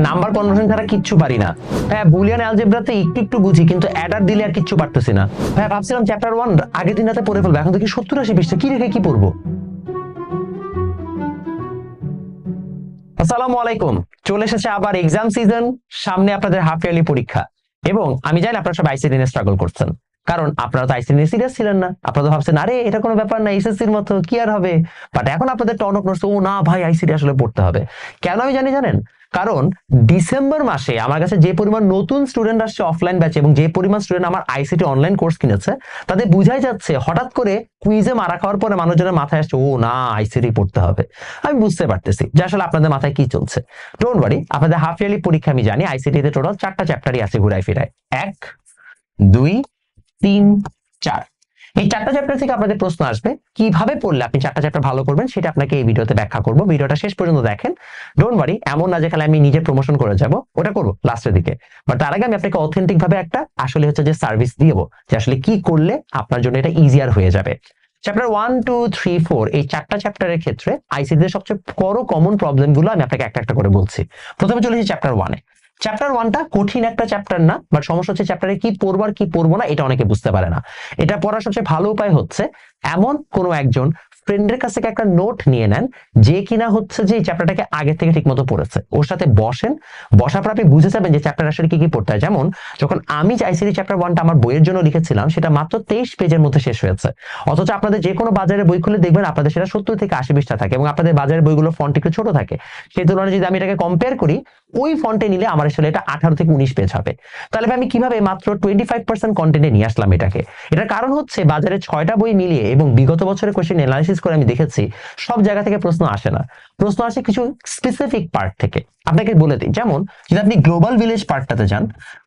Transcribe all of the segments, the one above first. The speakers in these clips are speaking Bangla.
নাম্বার কনভার্সন ছাড়া কিচ্ছু পারি না ভাইয়া, বুলিয়ান অ্যালজেব্রাতে একটু একটু বুঝি, কিন্তু অ্যাডার দিলে আর কিচ্ছু পারতেছি না ভাইয়া। ভাবছিলাম চ্যাপ্টার 1 আগের দিন রাতে পড়ে ফেলবো, এখন দেখি 70-80 পৃষ্ঠা, কি রেখে কি পড়বো। আসসালামু আলাইকুম, চলে এসেছে আবার এক্সাম সিজন, সামনে আপনাদের হাফ ইয়ারলি পরীক্ষা। এবং আমি জানি আপনারা সব আইসিটি নিয়ে স্ট্রাগল করছেন, কারণ আপনারা তো আইসিটি নিয়ে সিরিয়াস ছিলেন না। আপনারা তো ভাবছেন আরে এটা কোনো ব্যাপার না, এসএসসির মতো কি আর হবে। বাট এখন আপনাদের টনক নড়ছে, ও না ভাই আইসিটি আসলে পড়তে হবে। কেন আমি জানি জানেন? কারণ ডিসেম্বর মাসে আমার কাছে যে পরিমাণ নতুন স্টুডেন্ট আসছে অফলাইন ব্যাচে, এবং যে পরিমাণ স্টুডেন্ট আমার আইসিটি অনলাইন কোর্স কিনেছে, তাদের বুঝাই যাচ্ছে হঠাৎ করে কুইজে মারা খাওয়ার পরে মানুষজনের মাথায় আসছে ও না আইসিটি পড়তে হবে। আমি বুঝতে পারতেছি যে আসলে আপনাদের মাথায় কি চলছে। ডোন্ট ওয়ারি, আপনাদের হাফ ইয়ারলি পরীক্ষা আমি জানি আইসিটিতে টোটাল 4টা চ্যাপ্টারই আছে ঘুরাই ফিরায়, 1, 2, 3, 4। এই 4টা চ্যাপ্টার থেকে আপনাদের প্রশ্ন আসবে, কিভাবে পড়লে আপনি 4টা চ্যাপ্টার ভালো করবেন সেটা আপনাকে এই ভিডিওতে ব্যাখ্যা করব। ভিডিওটা শেষ পর্যন্ত দেখেন। ডোন্ট ওয়ারি, এমন না যে খালি আমি নিজে প্রমোশন করে যাব, ওটা করব লাস্টের দিকে। বাট তার আগে আমি আপনাকে অথেন্টিক ভাবে একটা আসলে হচ্ছে যে সার্ভিস দিব, যে আসলে কি করলে আপনার জন্য এটা ইজিয়ার হয়ে যাবে। চ্যাপ্টার 1, 2, 3, 4 এই 4টা চ্যাপ্টারের ক্ষেত্রে আইসিটির সবচেয়ে বড় কমন প্রবলেম গুলো আমি আপনাকে একটা একটা করে বলছি। প্রথমে চলে এসেছি চ্যাপ্টার 1-এ। চ্যাপ্টার 1টা কঠিন একটা চ্যাপ্টার না, বাট সমস্যা হচ্ছে চ্যাপ্টারে কি পড়বো আর কি পড়বো না এটা অনেকে বুঝতে পারে না। এটা পড়ার সবচেয়ে ভালো উপায় হচ্ছে এমন কোনো একজন ফ্রেন্ডের কাছ থেকে একটা নোট নিয়ে নেন, যে কিনা হচ্ছে যে এই চ্যাপ্টারটাকে আগে থেকে ঠিক মতো পড়েছে, ওর সাথে বসেন। বসার পর আপনি বুঝে যাবেন যে চ্যাপ্টার আসলে কি কি পড়তে হয়। যেমন যখন আমি আইসিটি চ্যাপ্টার 1টা আমার বইয়ের জন্য লিখেছিলাম, সেটা মাত্র 23 পেজের মধ্যে শেষ হয়েছে। অথচ আপনাদের যে কোনো বাজারে বই খুলে দেখবেন আপনাদের সেটা 70 থেকে 80 পৃষ্ঠা থাকে, এবং আপনাদের বাজারের বইগুলো ফন্ট একটু ছোট থাকে। সেই তুলনায় যদি আমি এটাকে কম্পেয়ার করি, ওই ফন্টে নিলে আমার আসলে এটা 18 থেকে 19 পেজ হবে। তাহলে আমি কিভাবে মাত্র 25% কন্টেন্টে নিয়ে আসলাম এটাকে? এটার কারণ হচ্ছে বাজারে 6টা বই মিলিয়ে এবং বিগত বছরের কোশ্চেন অ্যানালাইসিস করে আমি দেখেছি সব জায়গা থেকে প্রশ্ন আসে না, প্রশ্ন আসে কিছু স্পেসিফিক পার্ট থেকে। আপনাকে বলে দিই, যেমন যদি আপনি গ্লোবাল ভিলেজ পার্টটাতে যান,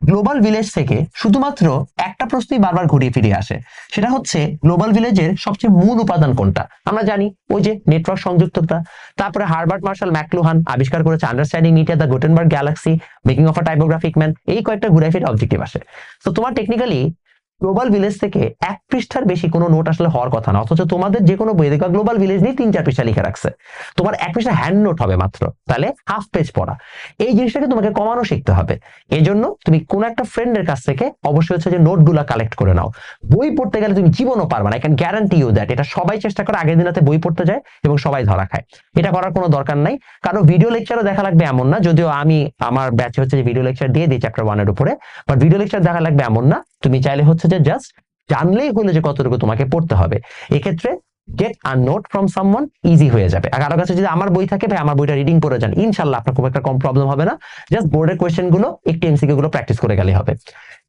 গ্লোবাল ভিলেজ থেকে শুধুমাত্র একটা প্রশ্নই বারবার ঘুরিয়ে ফিরিয়ে আসে, সেটা হচ্ছে গ্লোবাল ভিলেজের সবচেয়ে মূল উপাদান কোনটা। আমরা জানি ওই যে নেটওয়ার্ক সংযুক্ততা। তারপরে হার্বার্ট মার্শাল ম্যাকলুহান আবিষ্কার করেছে understanding media the Gutenberg Galaxy, making of a typographic man, এই কয়েকটা ঘুরিয়ে ফিরে অবজেক্টিভ আসে। তো তোমার টেকনিক্যালি গ্লোবাল ভিলেজ থেকে 1 পৃষ্ঠার বেশি কোনো নোট আসলে হওয়ার কথা না, অথচ তোমাদের যে কোনো বই দেখবা গ্লোবাল ভিলেজ নিয়ে 3-4 পৃষ্ঠা লিখে রাখছে। তোমার 1 পৃষ্ঠা হ্যান্ড নোট হবে মাত্র, তাহলে হাফ পেজ পড়া। এই জিনিসটাকে তোমাকে কমানো শিখতে হবে। এই জন্য তুমি কোনো একটা ফ্রেন্ডের কাছ থেকে অবশ্যই হচ্ছে যে নোটগুলা কালেক্ট করে নাও। বই পড়তে গেলে তুমি জীবনও পারবা না, I can guarantee you that. এটা সবাই চেষ্টা করে আগের দিন রাতে বই পড়তে যায় এবং সবাই ধরা খায়। এটা করার কোনো দরকার নাই। কারণ ভিডিও লেকচারও দেখা লাগবে এমন না, যদিও আমি আমার ব্যাচে হচ্ছে যে ভিডিও লেকচার দিয়ে দিই চ্যাপ্টার 1 এর উপরে, বাট ভিডিও লেকচার দেখা লাগবে এমন না। তুমি চাইলে হচ্ছে যে জাস্ট জানলেই হলো যে কতটুকু তোমাকে পড়তে হবে। এক্ষেত্রে get a note from someone easy হয়ে যাবে। আর কারো কাছে যদি আমার বই থাকে, ভাই আমার বইটা রিডিং করে যান, ইনশাআল্লাহ আপনার খুব একটা কম প্রবলেম হবে না। জাস্ট বোর্ডের কোয়েশ্চেন গুলো একটু এমসিকিউ গুলো প্র্যাকটিস করে গেলেই হবে।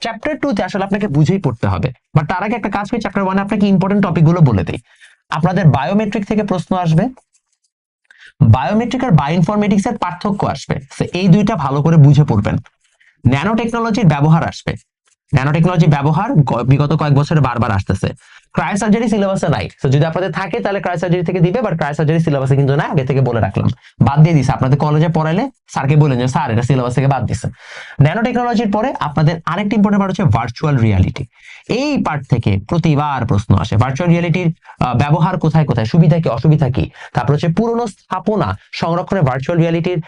চ্যাপ্টার 2 তে আসলে আপনাকে বুঝেই পড়তে হবে, বাট তার আগে একটা কাজ করি, চ্যাপ্টার 1 এ আপনাকে ইম্পর্টেন্ট টপিক গুলো বলে দেই। আপনাদের বায়োমেট্রিক থেকে প্রশ্ন আসবে, বায়োমেট্রিক আর বায়োইনফরমেটিক্স এর পার্থক্য আসবে, এই দুইটা ভালো করে বুঝে পড়বেন। ন্যানো টেকনোলজির ব্যবহার আসবে, ন্যানো টেকনোলজি ব্যবহার বিগত কয়েক বছরে বারবার আসতেছে। ক্রায়োসার্জারি সিলেবাসে নাই, তো যদি আপনাদের থাকে তাহলে ক্রায়োসার্জারি থেকে দিবে, বাট ক্রায়োসার্জারি সিলেবাসে কিন্তু না, আগে থেকে বলে রাখলাম। বাদ দিয়ে দিছে, আপনাদের কলেজে পড়াইলে স্যারকে বলেন যে স্যার এটা সিলেবাস থেকে বাদ দিছে। ন্যানো টেকনোলজির পরে আপনাদের আরেকটি ইম্পর্টেন্ট পার্ট হচ্ছে ভার্চুয়াল রিয়ালিটি। এই পার্ট থেকে প্রতিবার প্রশ্ন আসে, ভার্চুয়াল রিয়ালিটির ব্যবহার কোথায় কোথায়, সুবিধা কি অসুবিধা কি, তারপর হচ্ছে পুরনো স্থাপনা সংরক্ষণে ভার্চুয়াল রিয়ালিটির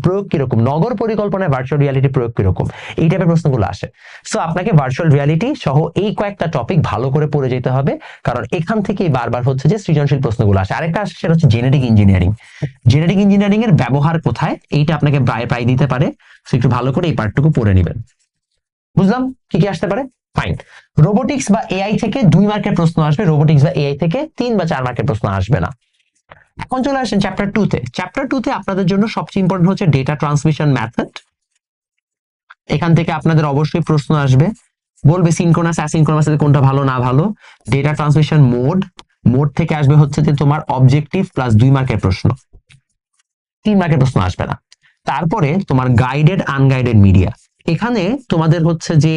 প্রয়োগ কিরকম, নগর পরিকল্পনায় ভার্চুয়াল রিয়ালিটির প্রয়োগ কিরকম, এই টাইপের প্রশ্নগুলো আসে। সো আপনাকে ভার্চুয়াল রিয়ালিটি সহ এই কয়েকটা টপিক ভালো করে পড়ে যেতে হবে, কারণ এখান থেকেই বারবার হচ্ছে যে সৃজনশীল প্রশ্নগুলো আসে। আরেকটা আসে সেটা হচ্ছে জেনেটিক ইঞ্জিনিয়ারিং। জেনেটিক ইঞ্জিনিয়ারিং এর ব্যবহার কোথায়, এইটা আপনাকে প্রায় প্রায় দিতে পারে। একটু ভালো করে এই পার্টটুকু পড়ে নেবেন। বুঝলাম কি কি আসতে পারে, ফাইন। রোবোটিক্স বা এআই থেকে 2 মার্কের প্রশ্ন আসবে, রোবোটিক্স বা এআই থেকে 3 বা 4 মার্কের প্রশ্ন আসবে না। এখন চলে আসেন চ্যাপ্টার 2 তে। চ্যাপ্টার 2 তে আপনাদের জন্য সবচেয়ে ইম্পর্টেন্ট হচ্ছে ডেটা ট্রান্সমিশন মেথড। এখান থেকে আপনাদের অবশ্যই প্রশ্ন আসবে, বলবে সিনক্রোনাস অ্যাসিনক্রোনাস কোনটা ভালো না ভালো। ডেটা ট্রান্সমিশন মোড, মোড থেকে আসবে হচ্ছে যে তোমার অবজেক্টিভ প্লাস 2 মার্কের প্রশ্ন, 3 মার্কের প্রশ্ন আসবে না। তারপরে তোমার গাইডেড আনগাইডেড মিডিয়া, এখানে তোমাদের হচ্ছে যে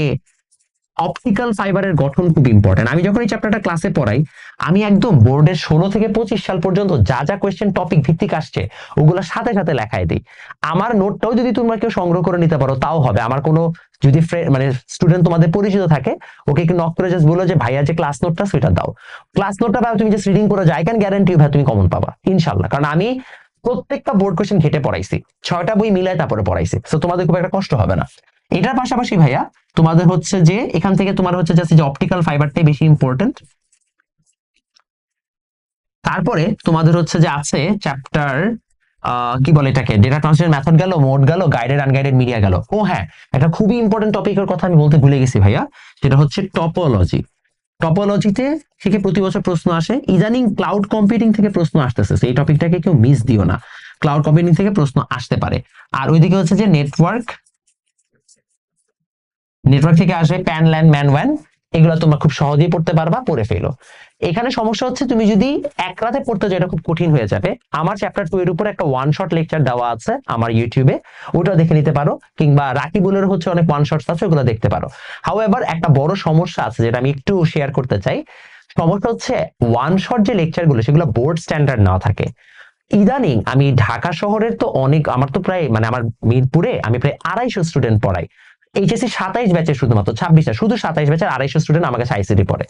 অপটিক্যাল ফাইবারের গঠন খুব ইম্পর্টেন্ট। আমি যখন এই চ্যাপ্টারটা ক্লাসে পড়াই, আমি একদম বোর্ডের 16 থেকে 25 সাল পর্যন্ত যা যা কোয়েশ্চেন টপিক ভিত্তিক আসছে ওগুলো সাথে সাথে লেখাই দিই। আমার নোটটাও যদি তোমরা কেউ সংগ্রহ করে নিতে পারো তাও হবে। আমার কোনো যদি মানে স্টুডেন্ট তোমাদের পরিচিত থাকে, ওকে একটু নক করে জাস্ট বলো যে ভাইয়া যে ক্লাস নোটটা সেটা দাও। ক্লাস নোটটা পাবে, তুমি জাস্ট রিডিং করে যাও, আই ক্যান গ্যারান্টি ভাই তুমি কমন পাবা ইনশাল্লাহ। কারণ আমি প্রত্যেকটা বোর্ড কোশ্চেন ঘেটে পড়াইছি, 6টা বই মিলায় তারপরে পড়াইছি, তো তোমাদের খুব একটা কষ্ট হবে না। এটার পাশাপাশি ভাইয়া তোমাদের হচ্ছে যে এখান থেকে তোমার হচ্ছে জাস্ট যে অপটিক্যাল ফাইবারটাই বেশি ইম্পর্টেন্ট। তারপরে তোমাদের হচ্ছে যে আছে চ্যাপ্টার কি বলে এটাকে, ডেটা ট্রান্সলেশন মেথড গেল, মোড গেল, গাইডেড আনগাইডেড মিডিয়া গেল। ও হ্যাঁ, একটা খুবই ইম্পর্টেন্ট টপিকের কথা আমি বলতে ভুলে গেছি ভাইয়া, সেটা হচ্ছে টপোলজি। টপোলজিতে থেকে প্রতি বছর প্রশ্ন আসে, ইদানিং ক্লাউড কম্পিউটিং থেকে প্রশ্ন আসতেছে, এই টপিকটাকে কেউ মিস দিও না, ক্লাউড কম্পিউটিং থেকে প্রশ্ন আসতে পারে। আর ওইদিকে হচ্ছে যে নেটওয়ার্ক থেকে আসবে প্যান ল্যান ম্যান ওয়ান, এগুলো তোমরা খুব সহজেই পড়তে পারবা, পড়ে ফেলো। এখানে সমস্যা হচ্ছে তুমি যদি এক রাতে পড়তে যাও এটা খুব কঠিন হয়ে যাবে। আমার চ্যাপ্টার 2 এর উপর একটা ওয়ান শট লেকচার দেওয়া আছে আমার ইউটিউবে, ওটাও দেখে নিতে পারো, কিংবা রাকিবুলের হচ্ছে অনেক ওয়ান শটস আছে, ওগুলো দেখতে পারো। হাউএভার একটা বড় সমস্যা আছে যেটা আমি একটু শেয়ার করতে চাই। সমস্যা হচ্ছে ওয়ান শট যে লেকচার গুলো সেগুলো বোর্ড স্ট্যান্ডার্ড না থাকে। ইদানিং আমি ঢাকা শহরের তো অনেক, আমার তো প্রায় মানে আমার মিরপুরে আমি প্রায় 250 স্টুডেন্ট পড়াই। এইচএসসি 27 ব্যাচের শুধুমাত্র 26টা, শুধু 27 ব্যাচের 250 স্টুডেন্ট আমার কাছে আইসিটি পড়ে।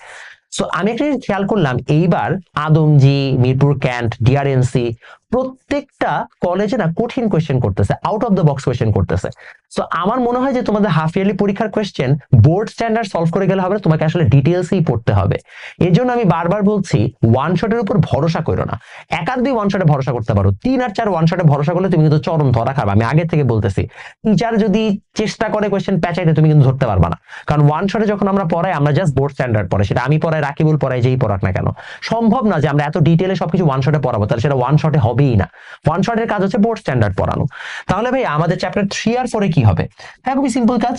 সো আমি একটা জিনিস খেয়াল করলাম, এইবার আদমজি, মিরপুর ক্যান্ট, ডিআরএনসি প্রত্যেকটা কলেজে না কঠিন কোয়েশ্চেন করতেছে, out of the box question করতেছে। সো আমার মনে হয় যে তোমাদের হাফ ইয়ারলি পরীক্ষার কোয়েশ্চেন বোর্ড স্ট্যান্ডার্ড সলভ করে গেলে হবে না, তোমাকে আসলে ডিটেলসেই পড়তে হবে। এর জন্য আমি বারবার বলছি ওয়ান শটের উপর ভরসা করো না। এক আধ দুই ওয়ান শটে ভরসা করতে পারো, 3 আর 4 ওয়ান শটে ভরসা করলে তুমি কিন্তু চরম ধরা খাবে। আমি আগে থেকে বলতেছি, টিচার যদি চেষ্টা করে কোয়েশ্চেন প্যাচাইতে তুমি কিন্তু ধরতে পারবা না, কারণ ওয়ান শটে যখন আমরা পড়াই আমরা জাস্ট বোর্ড স্ট্যান্ডার্ড পড়াই, সেটা আমি পড়াই, রাকিবুল পড়াই, যেই পড়াক না কেন। সম্ভব না যে আমরা এত ডিটেলে সবকিছু ওয়ান শটে পড়াবো, তাহলে সেটা ওয়ান শটে হবেই না। ওয়ান শটের কাজ হচ্ছে বোর্ড স্ট্যান্ডার্ড পড়ানো। তাহলে ভাই আমাদের চ্যাপ্টার 3 আর 4 কি হবে? হ্যাঁ, খুবই সিম্পল কাজ।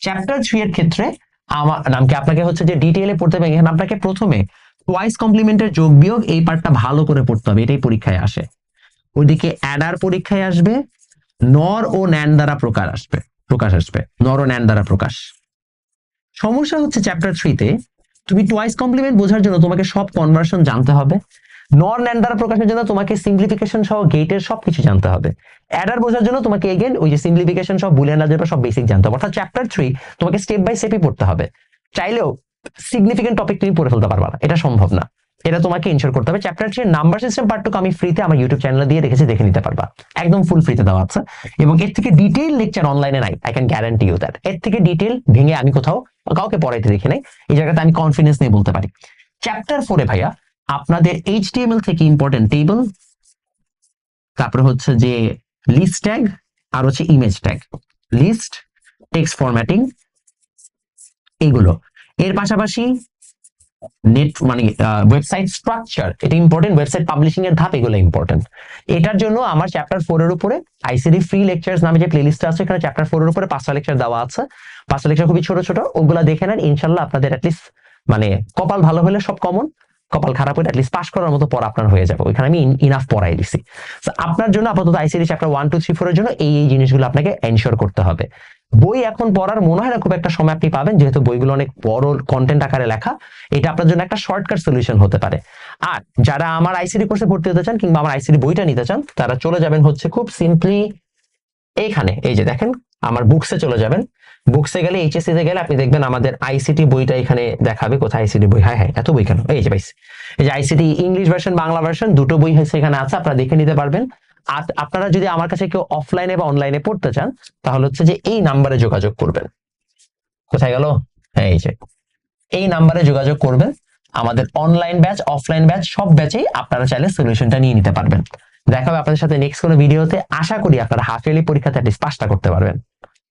চ্যাপ্টার 3 এর ক্ষেত্রে আমার নামকে আপনাকে হচ্ছে যে ডিটেইলে পড়তে হবে। এখানে আপনাকে প্রথমে টুয়াইস কমপ্লিমেন্টের যোগ বিয়োগ এই পার্টটা ভালো করে পড়তে হবে, এটাই পরীক্ষায় আসে। ওইদিকে অ্যাডার পরীক্ষায় আসবে, নর ও ন্যান দ্বারা প্রকাশ আসবে, নর ও ন্যান দ্বারা প্রকাশ। সমস্যা হচ্ছে চ্যাপ্টার 3 তে তুমি টুয়াইস কমপ্লিমেন্ট বোঝার জন্য তোমাকে সব কনভার্সন জানতে হবে, নর ন্যান দ্বারা প্রকাশের জন্য তোমাকে সিম্পলিফিকেশন সহ গেটের সবকিছু জানতে হবে, অ্যাডার বোঝার জন্য তোমাকে এগেন ওই যে সিম্পলিফিকেশন সহ বুলিয়ান অ্যালজেব্রা সব বেসিক জানতে হবে। অর্থাৎ চ্যাপ্টার 3 তোমাকে স্টেপ বাই স্টেপই পড়তে হবে। চাইলেও সিগনিফিকেন্ট টপিক তুমি পড়ে ফেলতে পারবা না, এটা সম্ভব না। এটা তোমাকে ইনশিওর করতে হবে। চ্যাপ্টার 3 নাম্বার সিস্টেম পার্টটুকু আমি ফ্রিতে আমার ইউটিউব চ্যানেলে দিয়ে রেখেছি, দেখে নিতে পারবা, একদম ফুল ফ্রিতে দেওয়া আছে। এবং এর থেকে ডিটেইল লেকচার অনলাইনে নাই, I can guarantee you that. এর থেকে ডিটেইল ভেঙে আমি কোথাও কাউকে পড়াইতে দেখি নাই, এই জায়গাতে আমি কনফিডেন্স নিয়ে বলতে পারি। চ্যাপ্টার 4 এ ভাইয়া আপনাদের এইচটিএমএল থেকে ইম্পর্টেন্ট টেবল, তারপরে হচ্ছে যে লিস্ট ট্যাগ, আর হচ্ছে image tag, list, text formatting, এগুলো। এর পাশাপাশি নেট মানে ওয়েবসাইট স্ট্রাকচার, এটা ইম্পর্টেন্ট, ওয়েবসাইট পাবলিশিং এর ধাপ, এগুলো ইম্পর্টেন্ট। এটার জন্য আমার চ্যাপ্টার 4 এর উপরে আইসিডি ফ্রি লেকচারস নামে যে প্লেলিস্ট আছে, এখানে চ্যাপ্টার 4 এর উপরে 5টা লেকচার দেওয়া আছে। 5টা লেকচার খুবই ছোট ছোট, ওগুলা দেখে নেন, ইনশাআল্লাহ আপনাদের অ্যাটলিস্ট মানে কপাল ভালো হলে সব কমন, কপাল খারাপ হলে অ্যাটলিস্ট পাস করার মতো পড়া আপনার হয়ে যাবে। ওইখানে আমি ইনাফ পড়াই দিছি। আপনার জন্য আপাতত আইসিডি চ্যাপ্টার 1 2 3 4 এর জন্য এই জিনিসগুলো আপনাকে এনশিওর করতে হবে। বই এখন পড়ার মনে হয় না খুব একটা সময় আপনি পাবেন, যেহেতু বইগুলো অনেক বড় কন্টেন্ট আকারে লেখা, এটা আপনার জন্য একটা শর্টকাট সলিউশন হতে পারে। আর যারা আমার আইসিডি কোর্সে ভর্তি হতে চান কিংবা আমার আইসিডি বইটা নিতে চান, তারা চলে যাবেন হচ্ছে খুব সিম্পলি এইখানে, এই যে দেখেন আমার বুকসে চলে যাবেন। বুকসে গেলে এইচএসসি তে গেলে আপনি দেখবেন আমাদের আইসিটি বইটা এখানে দেখাবে। কোথায় আইসিটি বই? হ্যাঁ হ্যাঁ, এত বই কেন, এই যে পাইছি, এই যে ICT English version, Bangla version, দুটো বই হচ্ছে এখানে আছে, আপনারা দেখে নিতে পারবেন। আর আপনারা যদি আমার কাছে কেউ অফলাইনে বা অনলাইনে পড়তে চান, তাহলে হচ্ছে যে এই নাম্বারে যোগাযোগ করবেন। কোথায় গেল? এই যে এই নাম্বারে যোগাযোগ করবেন। আমাদের অনলাইন ব্যাচ, অফলাইন ব্যাচ, সব ব্যাচেই আপনারা চাইলে সলিউশনটা নিয়ে নিতে পারবেন। দেখা হবে আপনাদের সাথে নেক্সট কোনো ভিডিওতে। আশা করি আপনারা হাফ ইয়ারলি পরীক্ষাতে অ্যাটলিস্ট পাসটা করতে পারবেন।